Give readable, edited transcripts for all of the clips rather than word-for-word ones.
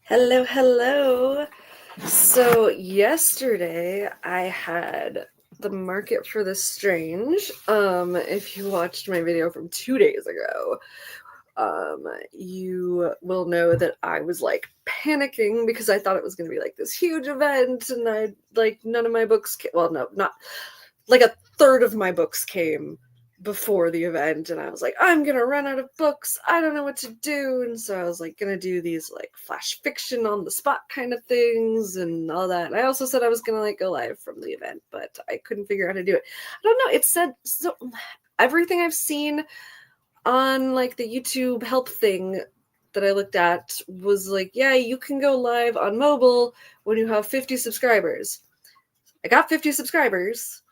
Hello, hello. So yesterday I had the Market for the Strange. If you watched my video from 2 days ago, you will know that I was like panicking because I thought it was going to be like this huge event, and I like none of my books. Well, no, not like a third of my books came before the event, and I was like, I'm gonna run out of books, I don't know what to do. And so I was like gonna do these like flash fiction on the spot kind of things and all that. And I also said I was gonna like go live from the event, but I couldn't figure out how to do it. I don't know, it said so. Everything I've seen on like the YouTube help thing that I looked at was like, yeah, you can go live on mobile when you have 50 subscribers. I got 50 subscribers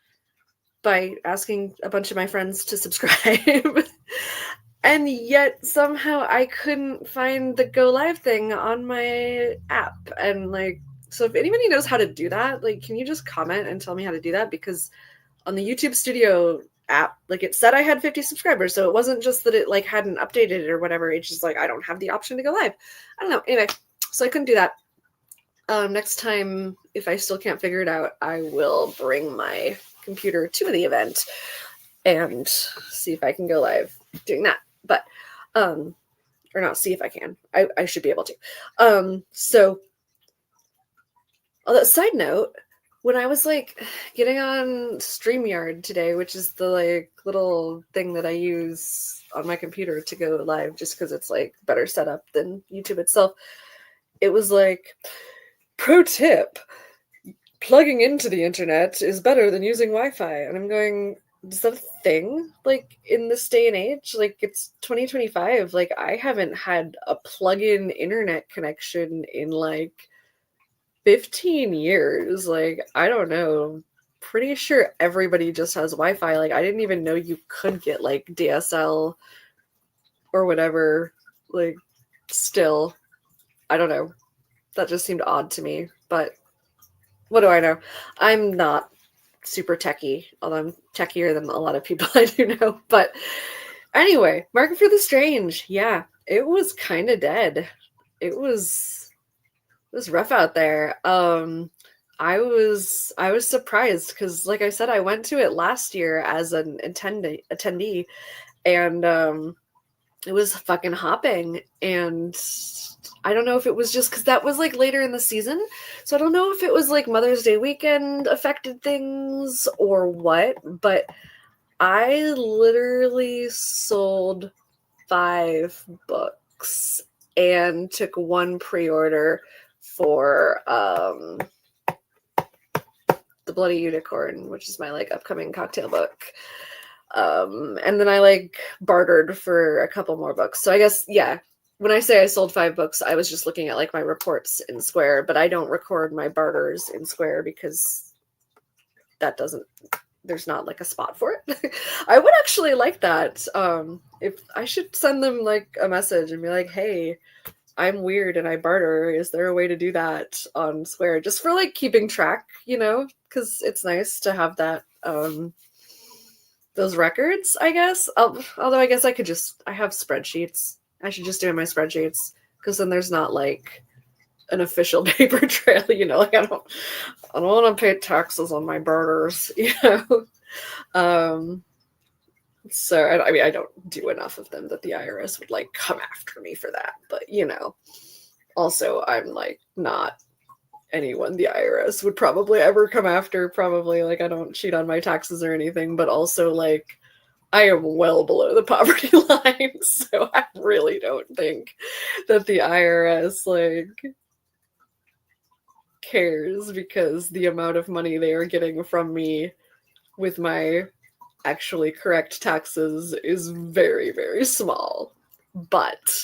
by asking a bunch of my friends to subscribe. And yet somehow I couldn't find the go live thing on my app. And like, so if anybody knows how to do that, like, can you just comment and tell me how to do that? Because on the YouTube Studio app, like, it said I had 50 subscribers. So it wasn't just that it like hadn't updated it or whatever. It's just like, I don't have the option to go live. I don't know. Anyway, so I couldn't do that. Next time, if I still can't figure it out, I will bring my computer to the event and see if I can go live doing that. But or not see if I can. I should be able to. So on that side note, when I was like getting on StreamYard today, which is the like little thing that I use on my computer to go live just because it's like better setup than YouTube itself, it was like, pro tip, plugging into the internet is better than using Wi-Fi. And I'm going, is that a thing? Like, in this day and age? Like, it's 2025. Like, I haven't had a plug-in internet connection in like 15 years. Like, I don't know. Pretty sure everybody just has Wi-Fi. Like, I didn't even know you could get like DSL or whatever. Like, still, I don't know. That just seemed odd to me. But what do I know? I'm not super techie, although I'm techier than a lot of people I do know. But anyway, Market for the Strange. Yeah, it was kind of dead. It was rough out there. I was surprised because, like I said, I went to it last year as an attendee, and it was fucking hopping. And I don't know if it was just because that was like later in the season. So I don't know if it was like Mother's Day weekend affected things or what, but I literally sold 5 books and took one pre-order for The Bloody Unicorn, which is my like upcoming cocktail book. And then I like bartered for a couple more books. So I guess, yeah, when I say I sold 5 books, I was just looking at like my reports in Square, but I don't record my barters in Square because that doesn't, there's not like a spot for it. I would actually like that. If I should send them like a message and be like, hey, I'm weird and I barter. Is there a way to do that on Square? Just for like keeping track, because it's nice to have that, those records, I guess. Although I guess I have spreadsheets. I should just do it in my spreadsheets because then there's not like an official paper trail, like I don't want to pay taxes on my barters. So I mean, I don't do enough of them that the IRS would like come after me for that, but also I'm like not anyone the IRS would probably ever come after. Probably, like, I don't cheat on my taxes or anything, but also like I am well below the poverty line, so I really don't think that the IRS like cares, because the amount of money they are getting from me with my actually correct taxes is very, very small. But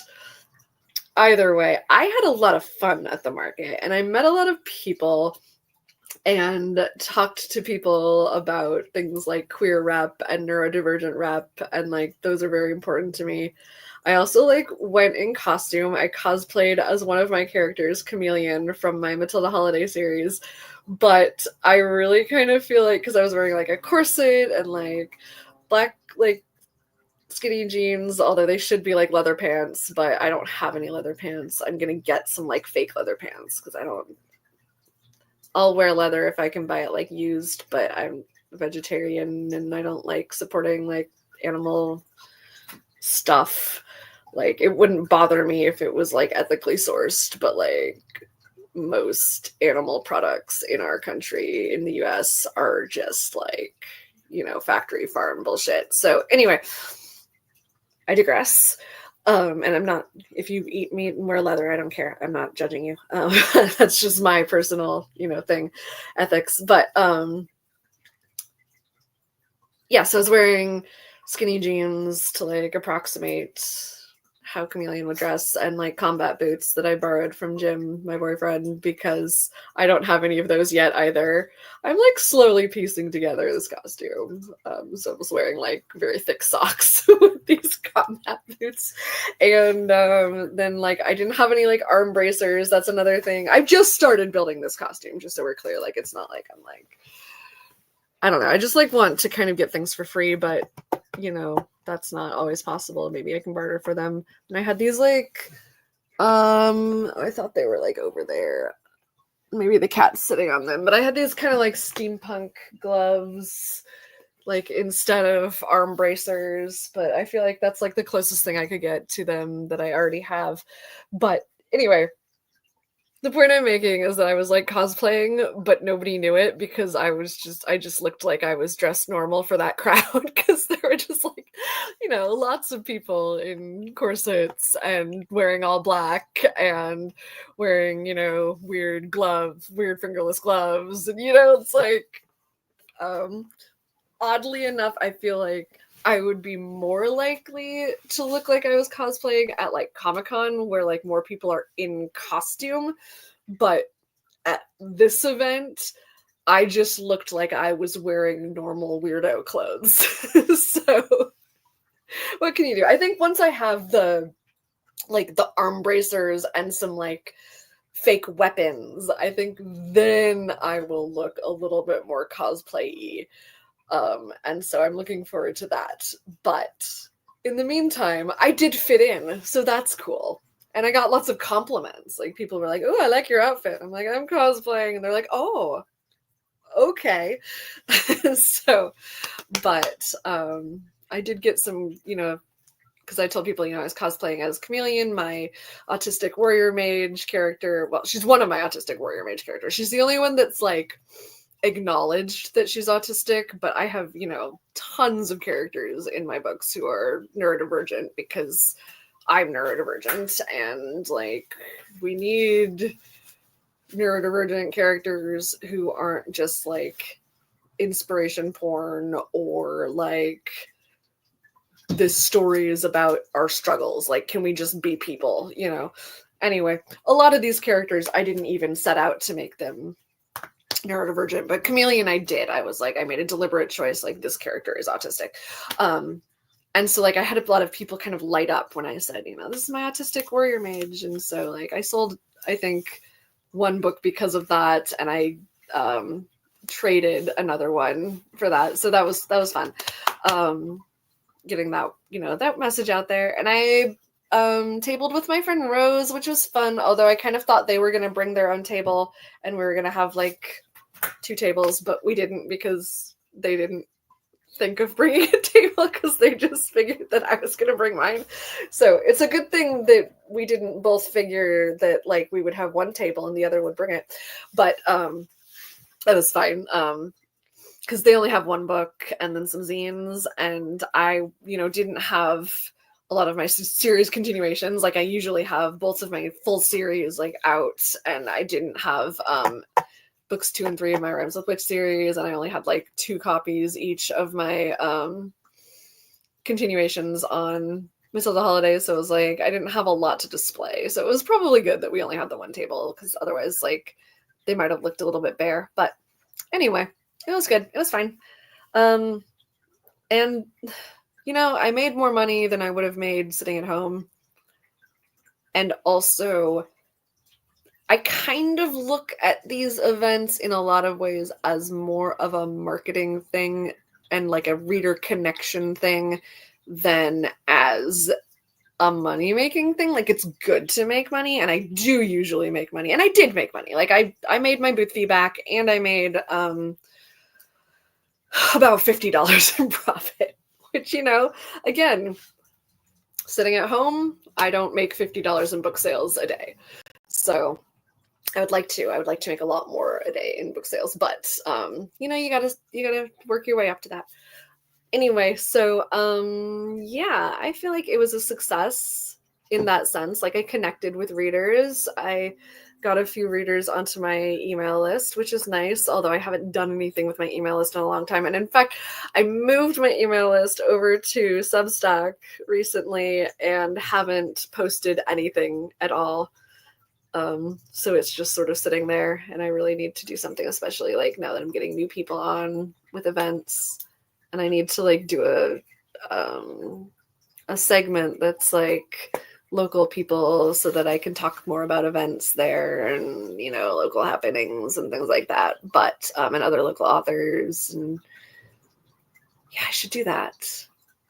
either way, I had a lot of fun at the market and I met a lot of people and talked to people about things like queer rep and neurodivergent rep, and like those are very important to me. I also like went in costume. I cosplayed as one of my characters, Chameleon, from my Matilda Holiday series, but I really kind of feel like, because I was wearing like a corset and like black like skinny jeans, although they should be like leather pants, but I don't have any leather pants. I'm gonna get some like fake leather pants because I'll wear leather if I can buy it like used, but I'm vegetarian and I don't like supporting like animal stuff. Like it wouldn't bother me if it was like ethically sourced, but like most animal products in our country, in the US, are just like, factory farm bullshit. So anyway, I digress. And I'm not, if you eat meat and wear leather, I don't care. I'm not judging you. That's just my personal, thing, ethics. But yeah, so I was wearing skinny jeans to like approximate how Chameleon would dress, and like combat boots that I borrowed from Jim, my boyfriend, because I don't have any of those yet either. I'm like slowly piecing together this costume. So I was wearing like very thick socks with these combat boots. And then like I didn't have any like arm bracers. That's another thing. I've just started building this costume, just so we're clear. Like it's not like I'm like, I don't know. I just like want to kind of get things for free, but that's not always possible. Maybe I can barter for them. And I had these like, I thought they were like over there. Maybe the cat's sitting on them, but I had these kind of like steampunk gloves, like instead of arm bracers, but I feel like that's like the closest thing I could get to them that I already have. But anyway, the point I'm making is that I was like cosplaying, but nobody knew it because I just looked like I was dressed normal for that crowd, because there were just like, lots of people in corsets and wearing all black and wearing, weird fingerless gloves. And, it's like, oddly enough, I feel like I would be more likely to look like I was cosplaying at like Comic-Con, where like more people are in costume. But at this event, I just looked like I was wearing normal weirdo clothes. So what can you do? I think once I have the arm bracers and some like fake weapons, I think then I will look a little bit more cosplay-y. And so I'm looking forward to that. But in the meantime, I did fit in, so that's cool. And I got lots of compliments. Like people were like, "Oh, I like your outfit." I'm like, "I'm cosplaying," and they're like, "Oh, okay." So, but I did get some, because I told people, I was cosplaying as Chameleon, my autistic warrior mage character. Well, she's one of my autistic warrior mage characters. She's the only one that's like acknowledged that she's autistic, but I have, tons of characters in my books who are neurodivergent because I'm neurodivergent, and like we need neurodivergent characters who aren't just like inspiration porn or like this story is about our struggles. Like, can we just be people, Anyway, a lot of these characters I didn't even set out to make them neurodivergent, but Chameleon I did. I was like, I made a deliberate choice, like this character is autistic. And so like I had a lot of people kind of light up when I said, this is my autistic warrior mage. And so like I sold, I think, one book because of that, and I traded another one for that. So that was fun. Getting that, that message out there. And I tabled with my friend Rose, which was fun, although I kind of thought they were going to bring their own table and we were going to have like 2 tables, but we didn't, because they didn't think of bringing a table because they just figured that I was going to bring mine. So it's a good thing that we didn't both figure that like we would have one table and the other would bring it. But that was fine. Because they only have one book and then some zines, and I, didn't have a lot of my series continuations. Like I usually have both of my full series like out, and I didn't have books 2 and 3 of my Rhymes with Witch series, and I only had like 2 copies each of my continuations on Matilda Holidays. So it was like I didn't have a lot to display. So it was probably good that we only had the one table, because otherwise like they might have looked a little bit bare. But anyway, it was good. It was fine. And I made more money than I would have made sitting at home. And also, I kind of look at these events in a lot of ways as more of a marketing thing and like a reader connection thing than as a money-making thing. Like, it's good to make money, and I do usually make money, and I did make money. Like, I made my booth fee back, and I made about $50 in profit, which, you know, again, sitting at home, I don't make $50 in book sales a day. So I would like to make a lot more a day in book sales, but you know, you gotta work your way up to that. Anyway, so yeah, I feel like it was a success in that sense. Like, I connected with readers. I got a few readers onto my email list, which is nice, although I haven't done anything with my email list in a long time. And in fact, I moved my email list over to Substack recently and haven't posted anything at all. So it's just sort of sitting there, and I really need to do something, especially like now that I'm getting new people on with events, and I need to like do a segment that's like local people so that I can talk more about events there and, you know, local happenings and things like that. But and other local authors, and yeah, I should do that.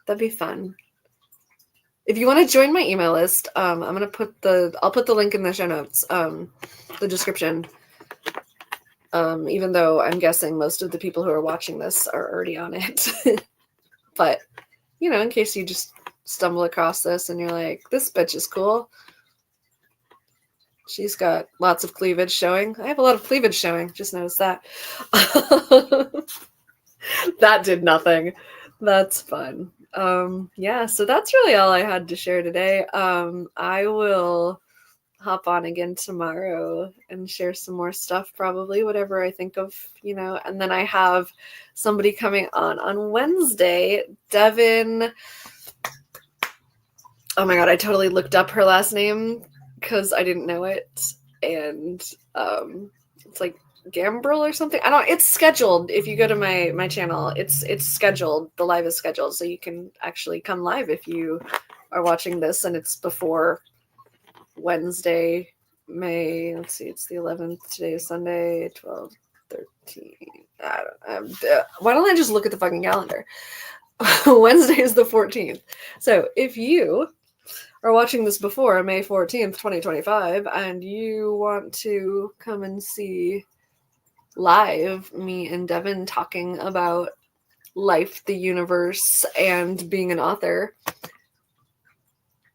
That'd be fun. If you want to join my email list, I'll put the link in the show notes, the description. Even though I'm guessing most of the people who are watching this are already on it. But, you know, in case you just stumble across this and you're like, this bitch is cool. She's got lots of cleavage showing. I have a lot of cleavage showing. Just noticed that. That did nothing. That's fun. Yeah, so that's really all I had to share today. I will hop on again tomorrow and share some more stuff, probably, whatever I think of, you know. And then I have somebody coming on Wednesday, Devin. Oh my god, I totally looked up her last name because I didn't know it. And it's like Gambrel or something. It's scheduled. If you go to my channel, it's scheduled. The live is scheduled, so you can actually come live if you are watching this and it's before Wednesday, May, let's see, it's the 11th. Today is Sunday, 12, 13. Why don't I just look at the fucking calendar? Wednesday is the 14th. So if you are watching this before May 14th, 2025, and you want to come and see live me and Devin talking about life, the universe, and being an author,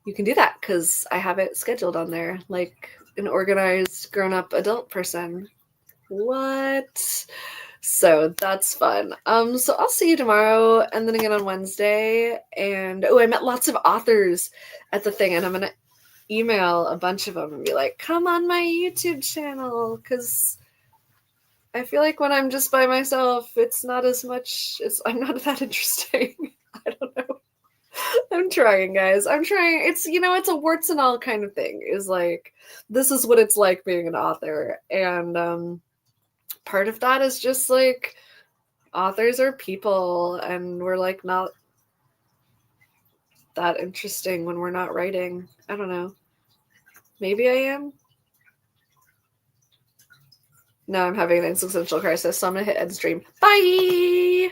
you can do that because I have it scheduled on there like an organized grown-up adult person. What? So that's fun. So I'll see you tomorrow and then again on Wednesday. And I met lots of authors at the thing, and I'm gonna email a bunch of them and be like, come on my YouTube channel, because I feel like when I'm just by myself, it's not as much, I'm not that interesting. I don't know. I'm trying, guys. I'm trying. It's, you know, it's a warts and all kind of thing. Is like, this is what it's like being an author. And part of that is just like, authors are people, and we're like not that interesting when we're not writing. I don't know. Maybe I am. No, I'm having an existential crisis, so I'm gonna hit end stream. Bye!